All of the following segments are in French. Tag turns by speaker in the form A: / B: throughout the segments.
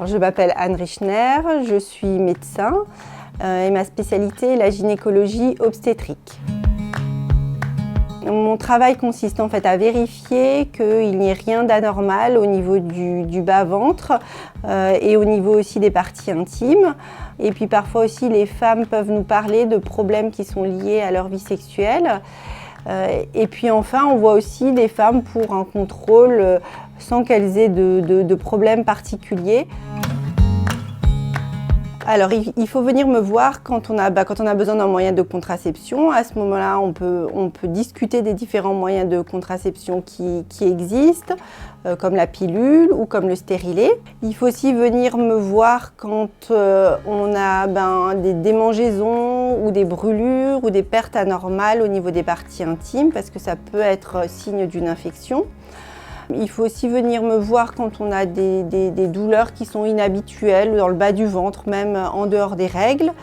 A: je m'appelle Anne Richner, je suis médecin et ma spécialité est la gynécologie obstétrique. Mon travail consiste en fait à vérifier qu'il n'y ait rien d'anormal au niveau du bas-ventre et au niveau aussi des parties intimes. Et puis parfois aussi les femmes peuvent nous parler de problèmes qui sont liés à leur vie sexuelle. Et puis enfin, on voit aussi des femmes pour un contrôle sans qu'elles aient de problèmes particuliers. Alors, il faut venir me voir quand on a besoin d'un moyen de contraception. À ce moment-là, on peut discuter des différents moyens de contraception qui existent, comme la pilule ou comme le stérilet. Il faut aussi venir me voir quand on a des démangeaisons ou des brûlures ou des pertes anormales au niveau des parties intimes, parce que ça peut être signe d'une infection. Il faut aussi venir me voir quand on a des douleurs qui sont inhabituelles, dans le bas du ventre, même en dehors des règles.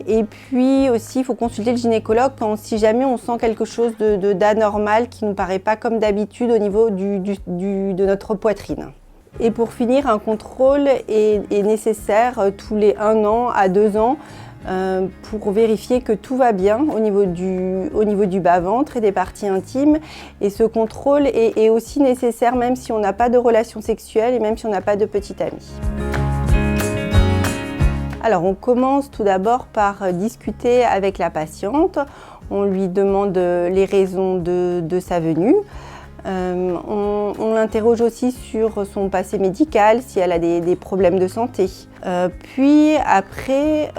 A: Et puis aussi, il faut consulter le gynécologue si jamais on sent quelque chose d'anormal qui ne nous paraît pas comme d'habitude au niveau de notre poitrine. Et pour finir, un contrôle est nécessaire tous les 1 an à 2 ans pour vérifier que tout va bien au niveau du bas-ventre et des parties intimes. Et ce contrôle est aussi nécessaire même si on n'a pas de relation sexuelle et même si on n'a pas de petite amie. Alors on commence tout d'abord par discuter avec la patiente. On lui demande les raisons de sa venue. On l'interroge aussi sur son passé médical, si elle a des problèmes de santé. Puis après,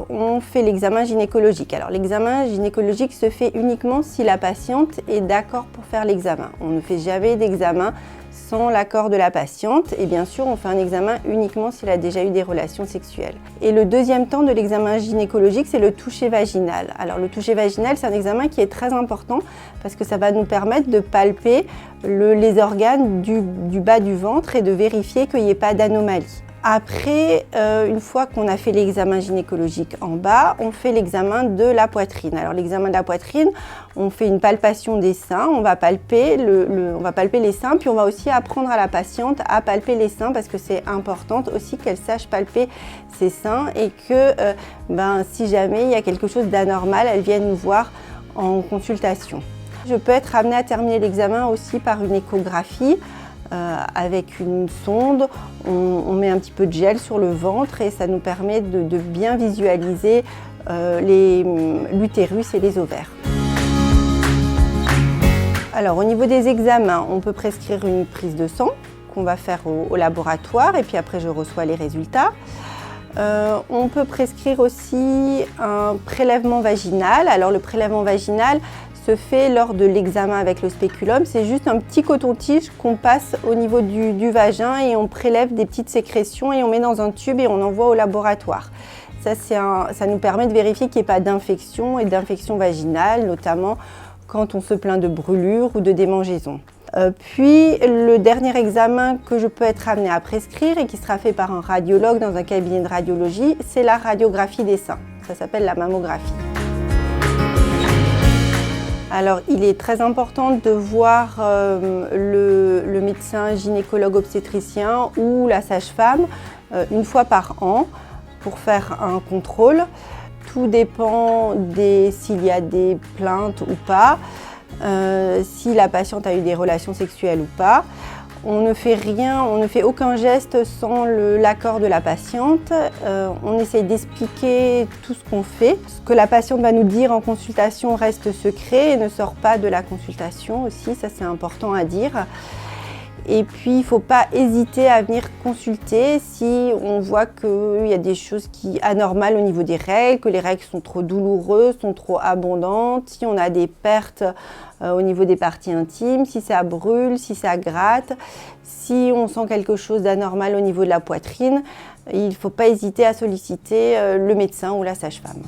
A: on fait l'examen gynécologique. Alors l'examen gynécologique se fait uniquement si la patiente est d'accord pour faire l'examen. On ne fait jamais d'examen sans l'accord de la patiente et bien sûr on fait un examen uniquement s'il a déjà eu des relations sexuelles. Et le deuxième temps de l'examen gynécologique, c'est le toucher vaginal. Alors le toucher vaginal, c'est un examen qui est très important parce que ça va nous permettre de palper les organes du bas du ventre et de vérifier qu'il n'y ait pas d'anomalie. Après, une fois qu'on a fait l'examen gynécologique en bas, on fait l'examen de la poitrine. Alors l'examen de la poitrine, on fait une palpation des seins, on va palper les seins, puis on va aussi apprendre à la patiente à palper les seins parce que c'est important aussi qu'elle sache palper ses seins et que si jamais il y a quelque chose d'anormal, elle vienne nous voir en consultation. Je peux être amenée à terminer l'examen aussi par une échographie. Avec une sonde, on met un petit peu de gel sur le ventre et ça nous permet de bien visualiser l'utérus et les ovaires. Alors au niveau des examens, on peut prescrire une prise de sang qu'on va faire au laboratoire et puis après je reçois les résultats. On peut prescrire aussi un prélèvement vaginal. Alors le prélèvement vaginal se fait lors de l'examen avec le spéculum. C'est juste un petit coton-tige qu'on passe au niveau du vagin et on prélève des petites sécrétions et on met dans un tube et on envoie au laboratoire. Ça nous permet de vérifier qu'il n'y ait pas d'infection et d'infection vaginale, notamment quand on se plaint de brûlures ou de démangeaisons. Puis le dernier examen que je peux être amenée à prescrire et qui sera fait par un radiologue dans un cabinet de radiologie, c'est la radiographie des seins. Ça s'appelle la mammographie. Alors, il est très important de voir le médecin gynécologue obstétricien ou la sage-femme une fois par an pour faire un contrôle. Tout dépend s'il y a des plaintes ou pas, si la patiente a eu des relations sexuelles ou pas. On ne fait rien, on ne fait aucun geste sans l'accord de la patiente. On essaye d'expliquer tout ce qu'on fait. Ce que la patiente va nous dire en consultation reste secret et ne sort pas de la consultation aussi, ça c'est important à dire. Et puis il ne faut pas hésiter à venir consulter si on voit qu'il y a des choses anormales au niveau des règles, que les règles sont trop douloureuses, sont trop abondantes, si on a des pertes au niveau des parties intimes, si ça brûle, si ça gratte, si on sent quelque chose d'anormal au niveau de la poitrine, il ne faut pas hésiter à solliciter le médecin ou la sage-femme.